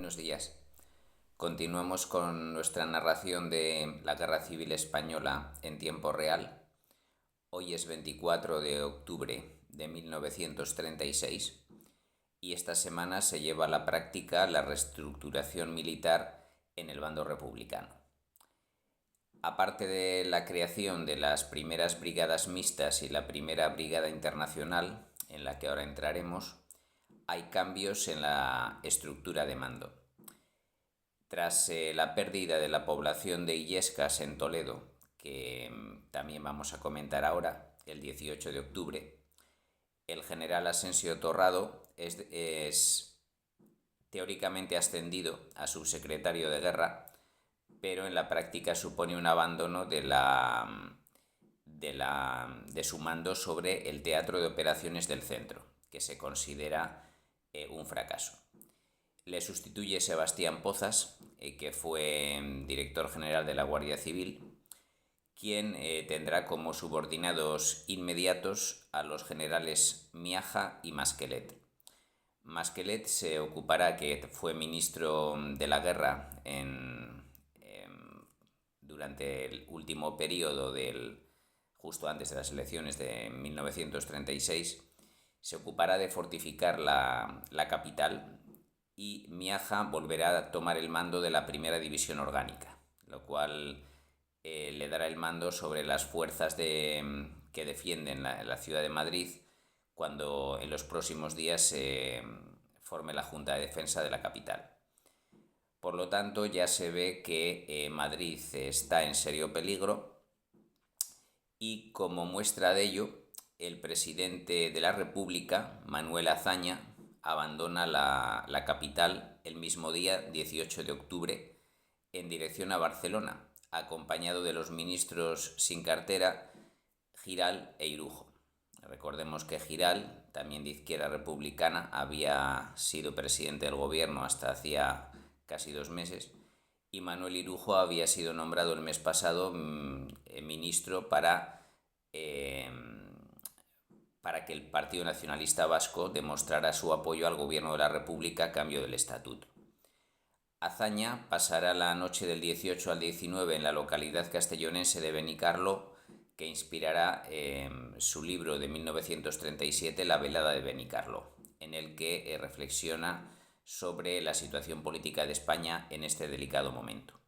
Buenos días. Continuamos con nuestra narración de la Guerra Civil Española en tiempo real. Hoy es 24 de octubre de 1936 y esta semana se lleva a la práctica la reestructuración militar en el bando republicano. Aparte de la creación de las primeras brigadas mixtas y la primera brigada internacional, en la que ahora entraremos, hay cambios en la estructura de mando. Tras la pérdida de la población de Illescas en Toledo, que también vamos a comentar ahora, el 18 de octubre, el general Asensio Torrado es teóricamente ascendido a subsecretario de guerra, pero en la práctica supone un abandono de su mando sobre el Teatro de Operaciones del Centro, que se considera un fracaso. Le sustituye Sebastián Pozas, que fue director general de la Guardia Civil, quien tendrá como subordinados inmediatos a los generales Miaja y Masquelet. Masquelet se ocupará, que fue ministro de la guerra durante el último periodo justo antes de las elecciones de 1936, se ocupará de fortificar la capital, y Miaja volverá a tomar el mando de la primera división orgánica, lo cual le dará el mando sobre las fuerzas que defienden la ciudad de Madrid cuando en los próximos días se forme la Junta de Defensa de la capital. Por lo tanto, ya se ve que Madrid está en serio peligro y, como muestra de ello, el presidente de la República, Manuel Azaña, abandona la capital el mismo día, 18 de octubre, en dirección a Barcelona, acompañado de los ministros sin cartera Giral e Irujo. Recordemos que Giral, también de izquierda republicana, había sido presidente del gobierno hasta hacía casi 2 meses, y Manuel Irujo había sido nombrado el mes pasado ministro para que el Partido Nacionalista Vasco demostrara su apoyo al gobierno de la República a cambio del estatuto. Azaña pasará la noche del 18 al 19 en la localidad castellonense de Benicarló, que inspirará su libro de 1937, La velada de Benicarló, en el que reflexiona sobre la situación política de España en este delicado momento.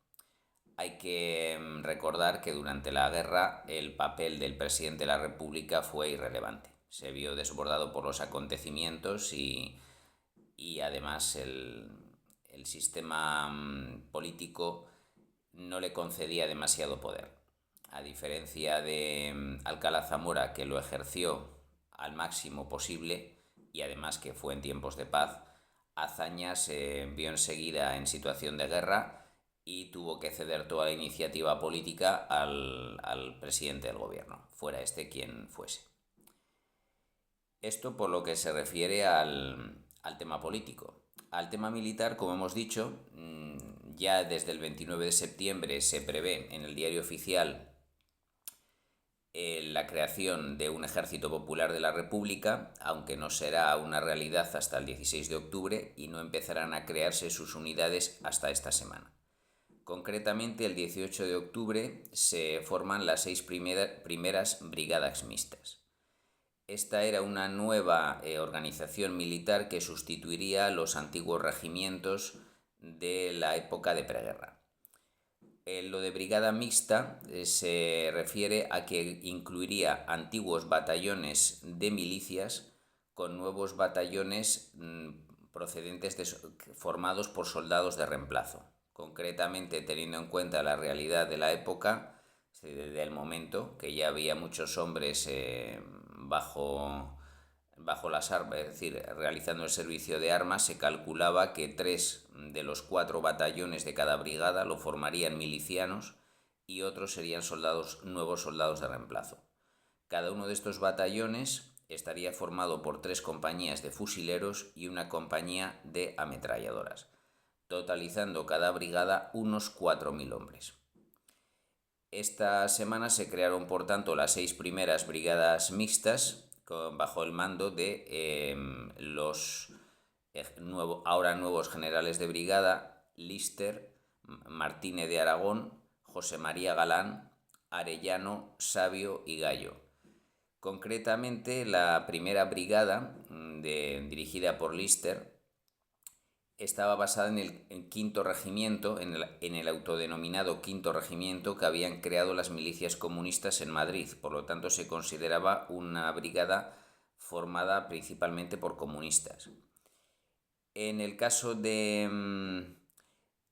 Hay que recordar que durante la guerra el papel del presidente de la República fue irrelevante. Se vio desbordado por los acontecimientos y además el sistema político no le concedía demasiado poder. A diferencia de Alcalá Zamora, que lo ejerció al máximo posible y además que fue en tiempos de paz, Azaña se vio enseguida en situación de guerra y tuvo que ceder toda la iniciativa política al presidente del gobierno, fuera este quien fuese. Esto por lo que se refiere al tema político. Al tema militar, como hemos dicho, ya desde el 29 de septiembre se prevé en el Diario Oficial la creación de un Ejército Popular de la República, aunque no será una realidad hasta el 16 de octubre y no empezarán a crearse sus unidades hasta esta semana. Concretamente, el 18 de octubre se forman las 6 primeras brigadas mixtas. Esta era una nueva organización militar que sustituiría a los antiguos regimientos de la época de preguerra. Lo de brigada mixta se refiere a que incluiría antiguos batallones de milicias con nuevos batallones formados por soldados de reemplazo. Concretamente, teniendo en cuenta la realidad de la época, del momento, que ya había muchos hombres bajo las armas, es decir, realizando el servicio de armas, se calculaba que 3 de los 4 batallones de cada brigada lo formarían milicianos y otros serían nuevos soldados de reemplazo. Cada uno de estos batallones estaría formado por 3 compañías de fusileros y una compañía de ametralladoras, totalizando cada brigada unos 4.000 hombres. Esta semana se crearon, por tanto, las 6 primeras brigadas mixtas bajo el mando de los ahora nuevos generales de brigada: Lister, Martínez de Aragón, José María Galán, Arellano, Sabio y Gallo. Concretamente, la primera brigada, dirigida por Lister, estaba basada en el quinto regimiento, en el autodenominado quinto regimiento que habían creado las milicias comunistas en Madrid. Por lo tanto, se consideraba una brigada formada principalmente por comunistas. En el caso de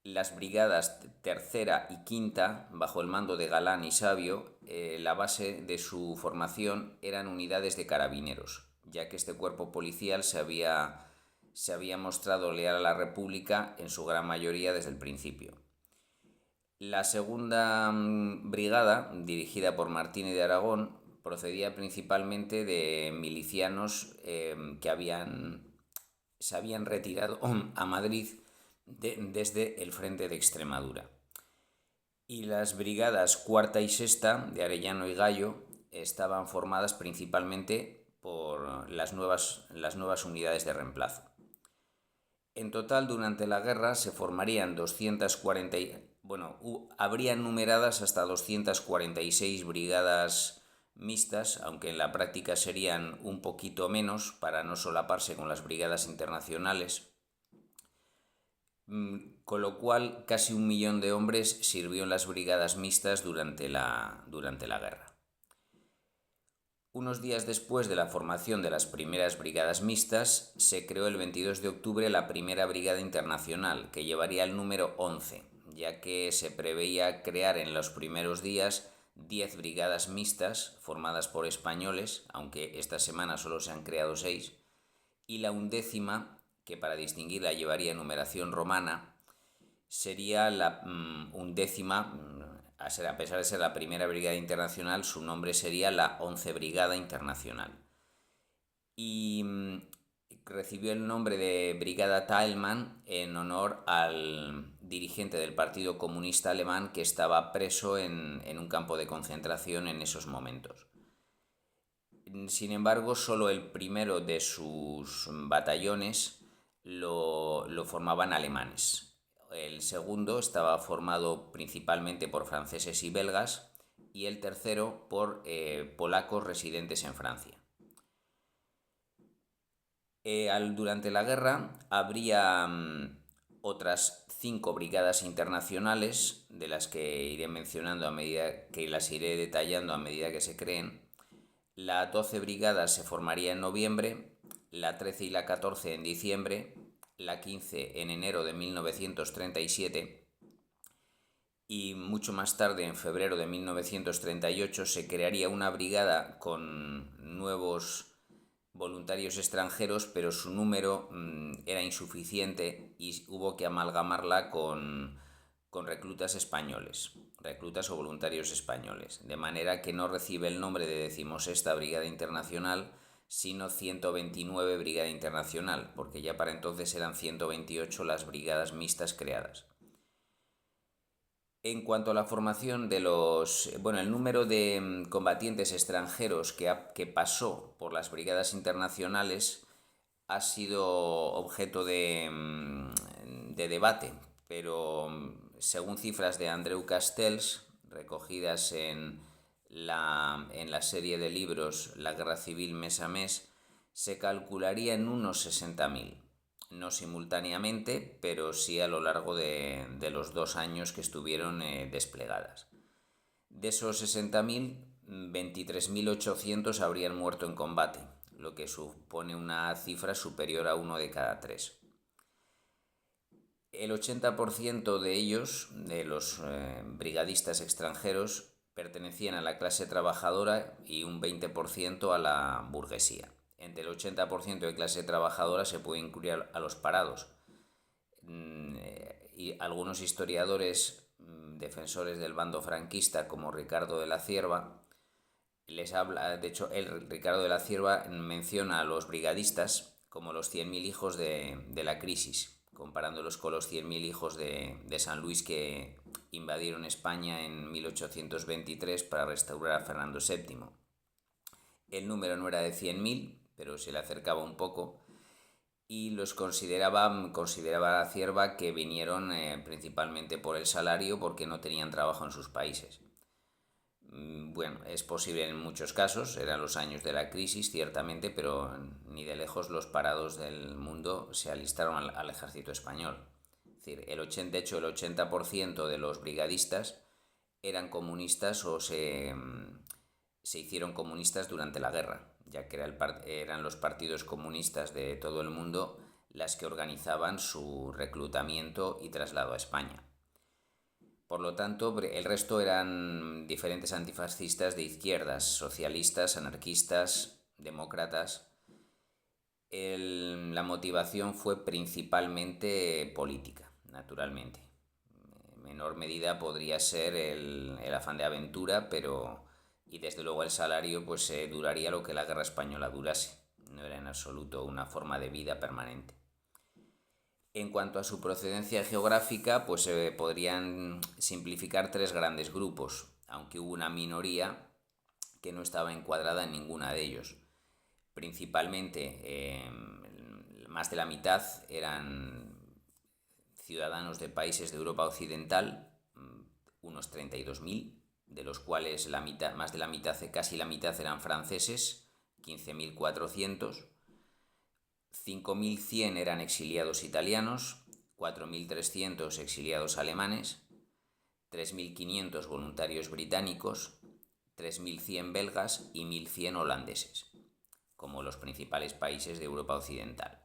las brigadas tercera y quinta, bajo el mando de Galán y Sabio, la base de su formación eran unidades de carabineros, ya que este cuerpo policial se había mostrado leal a la República en su gran mayoría desde el principio. La segunda brigada, dirigida por Martínez de Aragón, procedía principalmente de milicianos que se habían retirado a Madrid desde el frente de Extremadura. Y las brigadas cuarta y sexta, de Arellano y Gallo, estaban formadas principalmente por las nuevas unidades de reemplazo. En total, durante la guerra se formarían habrían numeradas hasta 246 brigadas mixtas, aunque en la práctica serían un poquito menos para no solaparse con las brigadas internacionales, con lo cual casi 1 millón de hombres sirvió en las brigadas mixtas durante la guerra. Unos días después de la formación de las primeras brigadas mixtas, se creó el 22 de octubre la primera brigada internacional, que llevaría el número 11, ya que se preveía crear en los primeros días 10 brigadas mixtas formadas por españoles, aunque esta semana solo se han creado 6, y la 11ª, que para distinguirla llevaría numeración romana, sería la 11ª. A pesar de ser la primera brigada internacional, su nombre sería la 11 Brigada Internacional. Y recibió el nombre de Brigada Thälmann en honor al dirigente del Partido Comunista Alemán que estaba preso en un campo de concentración en esos momentos. Sin embargo, solo el primero de sus batallones lo formaban alemanes. El segundo estaba formado principalmente por franceses y belgas, y el tercero por polacos residentes en Francia. Durante la guerra habría otras 5 brigadas internacionales, de las que iré mencionando a medida que las iré detallando a medida que se creen. La 12 brigada se formaría en noviembre, la 13 y la 14 en diciembre, la 15 en enero de 1937, y mucho más tarde, en febrero de 1938, se crearía una brigada con nuevos voluntarios extranjeros, pero su número era insuficiente y hubo que amalgamarla con reclutas o voluntarios españoles, de manera que no recibe el nombre de 16ª Brigada Internacional, sino 129 Brigada Internacional, porque ya para entonces eran 128 las brigadas mixtas creadas. En cuanto a la formación de el número de combatientes extranjeros que pasó por las brigadas internacionales ha sido objeto de debate, pero según cifras de Andreu Castells, recogidas en la serie de libros La Guerra Civil mes a mes, se calcularía en unos 60.000. No simultáneamente, pero sí a lo largo de los 2 años que estuvieron desplegadas. De esos 60.000, 23.800 habrían muerto en combate, lo que supone una cifra superior a 1 de cada 3. El 80% de ellos, de los brigadistas extranjeros, pertenecían a la clase trabajadora y un 20% a la burguesía. Entre el 80% de clase trabajadora se puede incluir a los parados. Y algunos historiadores defensores del bando franquista, como Ricardo de la Cierva, les habla. De hecho, Ricardo de la Cierva menciona a los brigadistas como los 100.000 hijos de la crisis, comparándolos con los 100.000 hijos de San Luis que invadieron España en 1823 para restaurar a Fernando VII. El número no era de 100.000, pero se le acercaba un poco. y los consideraba la Cierva que vinieron principalmente por el salario porque no tenían trabajo en sus países. Bueno, es posible en muchos casos, eran los años de la crisis, ciertamente, pero ni de lejos los parados del mundo se alistaron al ejército español. Es decir, de hecho, el 80% de los brigadistas eran comunistas o se hicieron comunistas durante la guerra, ya que eran los partidos comunistas de todo el mundo las que organizaban su reclutamiento y traslado a España. Por lo tanto, el resto eran diferentes antifascistas de izquierdas, socialistas, anarquistas, demócratas. La motivación fue principalmente política, naturalmente. En menor medida podría ser el afán de aventura, y desde luego el salario pues duraría lo que la guerra española durase. No era en absoluto una forma de vida permanente. En cuanto a su procedencia geográfica, pues se podrían simplificar tres grandes grupos, aunque hubo una minoría que no estaba encuadrada en ninguna de ellos. Principalmente, más de la mitad eran ciudadanos de países de Europa Occidental, unos 32.000, de los cuales más de la mitad, casi la mitad eran franceses, 15.400. 5.100 eran exiliados italianos, 4.300 exiliados alemanes, 3.500 voluntarios británicos, 3.100 belgas y 1.100 holandeses, como los principales países de Europa Occidental.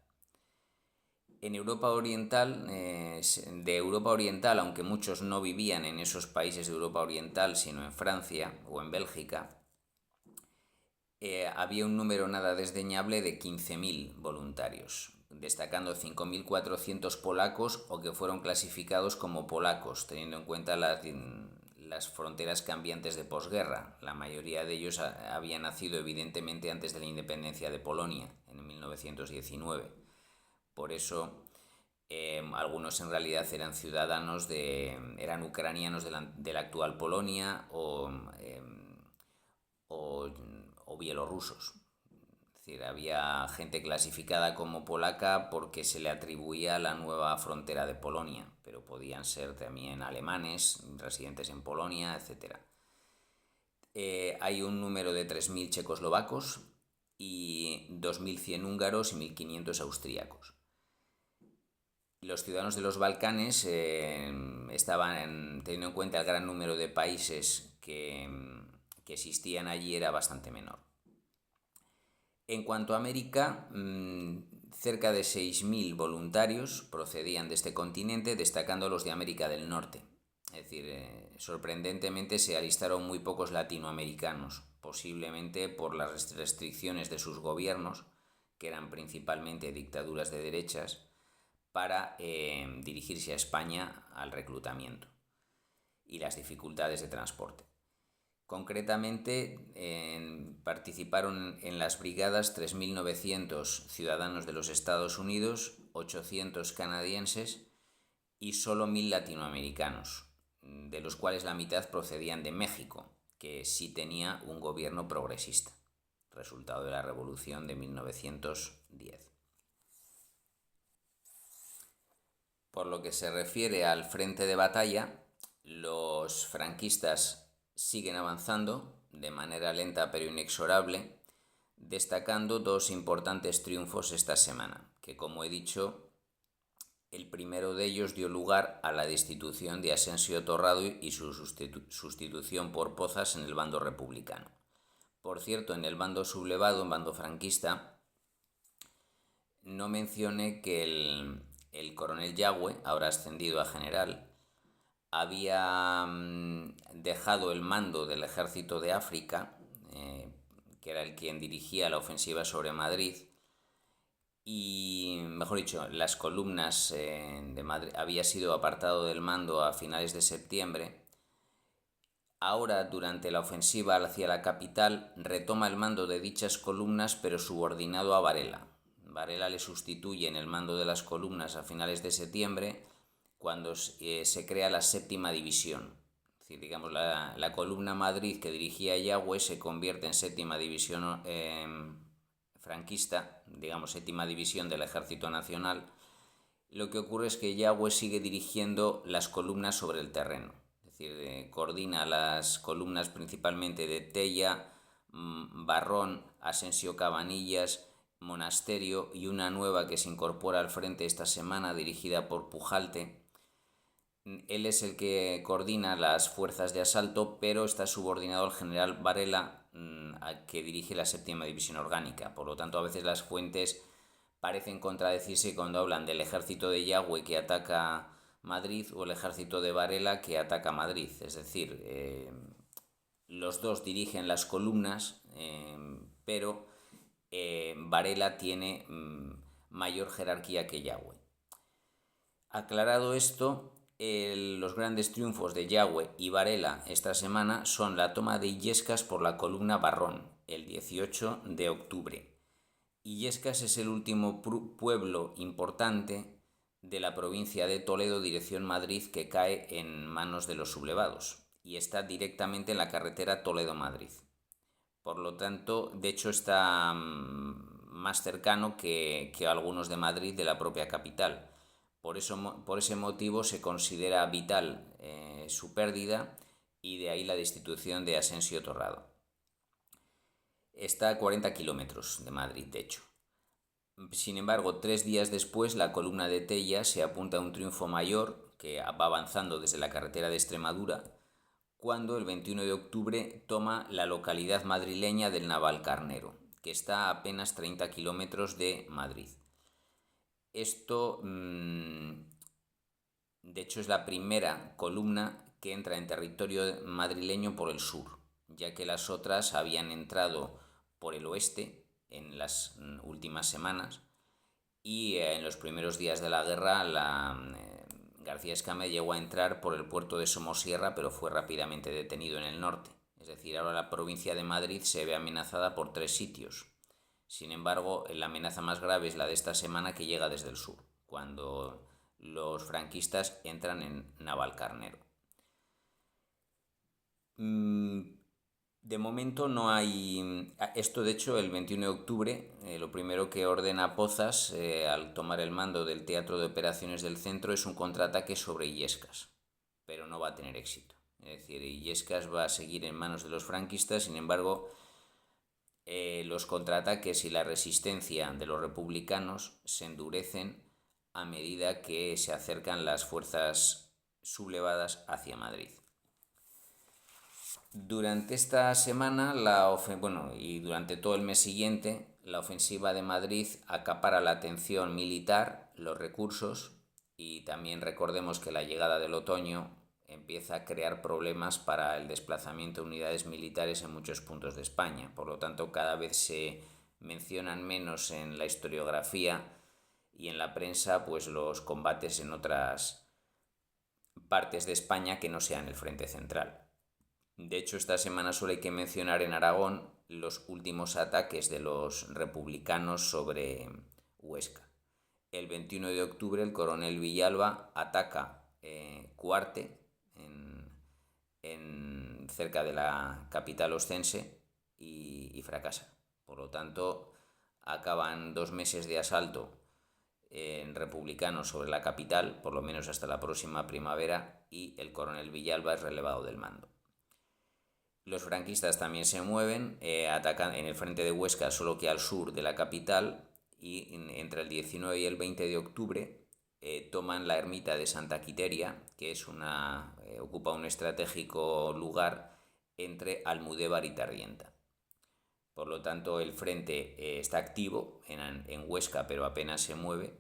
En Europa Oriental, aunque muchos no vivían en esos países de Europa Oriental, sino en Francia o en Bélgica, había un número nada desdeñable de 15.000 voluntarios, destacando 5.400 polacos o que fueron clasificados como polacos, teniendo en cuenta las fronteras cambiantes de posguerra. La mayoría de ellos habían nacido evidentemente antes de la independencia de Polonia, en 1919. Por eso algunos en realidad eran eran ucranianos de la actual Polonia o bielorrusos. Es decir, había gente clasificada como polaca porque se le atribuía la nueva frontera de Polonia, pero podían ser también alemanes, residentes en Polonia, etc. Hay un número de 3.000 checoslovacos y 2.100 húngaros y 1.500 austríacos. Los ciudadanos de los Balcanes teniendo en cuenta el gran número de países que existían allí, era bastante menor. En cuanto a América, cerca de 6.000 voluntarios procedían de este continente, destacando los de América del Norte. Es decir, sorprendentemente se alistaron muy pocos latinoamericanos, posiblemente por las restricciones de sus gobiernos, que eran principalmente dictaduras de derechas, para dirigirse a España al reclutamiento y las dificultades de transporte. Concretamente, participaron en las brigadas 3.900 ciudadanos de los Estados Unidos, 800 canadienses y solo 1.000 latinoamericanos, de los cuales la mitad procedían de México, que sí tenía un gobierno progresista, resultado de la Revolución de 1910. Por lo que se refiere al frente de batalla, los franquistas siguen avanzando de manera lenta pero inexorable, destacando dos importantes triunfos esta semana, que, como he dicho, el primero de ellos dio lugar a la destitución de Asensio Torrado y su sustitución por Pozas en el bando republicano. Por cierto, en el bando sublevado, en bando franquista, no mencioné que el coronel Yagüe, ahora ascendido a general, había dejado el mando del ejército de África, que era el quien dirigía la ofensiva sobre Madrid, y, mejor dicho, las columnas de Madrid. Había sido apartado del mando a finales de septiembre. Ahora, durante la ofensiva hacia la capital, retoma el mando de dichas columnas, pero subordinado a Varela. Varela le sustituye en el mando de las columnas a finales de septiembre, cuando se crea la séptima división. Es decir, digamos, la columna Madrid que dirigía Yagüe se convierte en séptima división franquista, digamos séptima división del Ejército Nacional, lo que ocurre es que Yagüe sigue dirigiendo las columnas sobre el terreno. Es decir, coordina las columnas principalmente de Tella, Barrón, Asensio Cabanillas, Monasterio y una nueva que se incorpora al frente esta semana dirigida por Pujalte. Él es el que coordina las fuerzas de asalto, pero está subordinado al general Varela, que dirige la séptima división orgánica. Por lo tanto, a veces las fuentes parecen contradecirse cuando hablan del ejército de Yagüe que ataca Madrid o el ejército de Varela que ataca Madrid. Es decir, los dos dirigen las columnas, pero Varela tiene mayor jerarquía que Yagüe. Aclarado esto, los grandes triunfos de Yagüe y Varela esta semana son la toma de Illescas por la columna Barrón, el 18 de octubre. Illescas es el último pueblo importante de la provincia de Toledo, dirección Madrid, que cae en manos de los sublevados y está directamente en la carretera Toledo-Madrid. Por lo tanto, de hecho está más cercano que algunos de Madrid, de la propia capital. Por ese motivo se considera vital su pérdida y de ahí la destitución de Asensio Torrado. Está a 40 kilómetros de Madrid, de hecho. Sin embargo, 3 días después, la columna de Tella se apunta a un triunfo mayor que va avanzando desde la carretera de Extremadura, cuando el 21 de octubre toma la localidad madrileña del Navalcarnero, que está a apenas 30 kilómetros de Madrid. Esto, de hecho, es la primera columna que entra en territorio madrileño por el sur, ya que las otras habían entrado por el oeste en las últimas semanas y en los primeros días de la guerra García Escámez llegó a entrar por el puerto de Somosierra, pero fue rápidamente detenido en el norte. Es decir, ahora la provincia de Madrid se ve amenazada por 3 sitios. Sin embargo, la amenaza más grave es la de esta semana, que llega desde el sur, cuando los franquistas entran en Navalcarnero. De momento no hay... Esto, de hecho, el 21 de octubre, lo primero que ordena Pozas al tomar el mando del Teatro de Operaciones del Centro es un contraataque sobre Illescas, pero no va a tener éxito. Es decir, Illescas va a seguir en manos de los franquistas. Sin embargo, los contraataques y la resistencia de los republicanos se endurecen a medida que se acercan las fuerzas sublevadas hacia Madrid. Durante esta semana y durante todo el mes siguiente, la ofensiva de Madrid acapara la atención militar, los recursos, y también recordemos que la llegada del otoño empieza a crear problemas para el desplazamiento de unidades militares en muchos puntos de España. Por lo tanto, cada vez se mencionan menos en la historiografía y en la prensa pues los combates en otras partes de España que no sean el frente central. De hecho, esta semana solo hay que mencionar en Aragón los últimos ataques de los republicanos sobre Huesca. El 21 de octubre el coronel Villalba ataca Cuarte, cerca de la capital oscense, y fracasa. Por lo tanto, acaban 2 meses de asalto republicanos sobre la capital, por lo menos hasta la próxima primavera, y el coronel Villalba es relevado del mando. Los franquistas también se mueven, atacan en el frente de Huesca, solo que al sur de la capital, y entre el 19 y el 20 de octubre toman la ermita de Santa Quiteria, que es ocupa un estratégico lugar entre Almudévar y Tarrienta. Por lo tanto, el frente está activo en Huesca, pero apenas se mueve.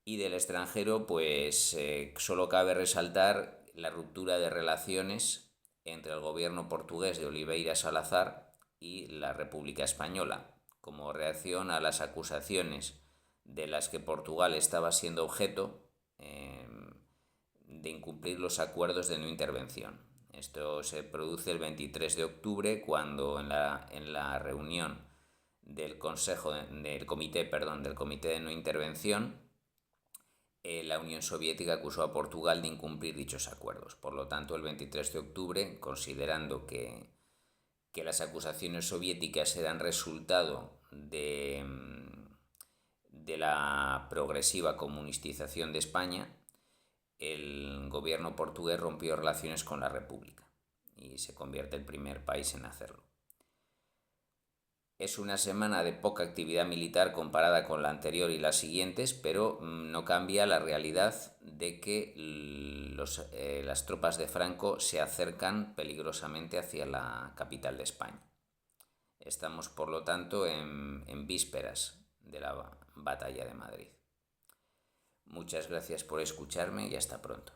Y del extranjero, pues solo cabe resaltar la ruptura de relaciones entre el gobierno portugués de Oliveira Salazar y la República Española, como reacción a las acusaciones de las que Portugal estaba siendo objeto de incumplir los acuerdos de no intervención. Esto se produce el 23 de octubre, cuando en la reunión del comité de no intervención, la Unión Soviética acusó a Portugal de incumplir dichos acuerdos. Por lo tanto, el 23 de octubre, considerando que las acusaciones soviéticas eran resultado de la progresiva comunistización de España, el gobierno portugués rompió relaciones con la República y se convierte el primer país en hacerlo. Es una semana de poca actividad militar comparada con la anterior y las siguientes, pero no cambia la realidad de que las tropas de Franco se acercan peligrosamente hacia la capital de España. Estamos, por lo tanto, en vísperas de la batalla de Madrid. Muchas gracias por escucharme y hasta pronto.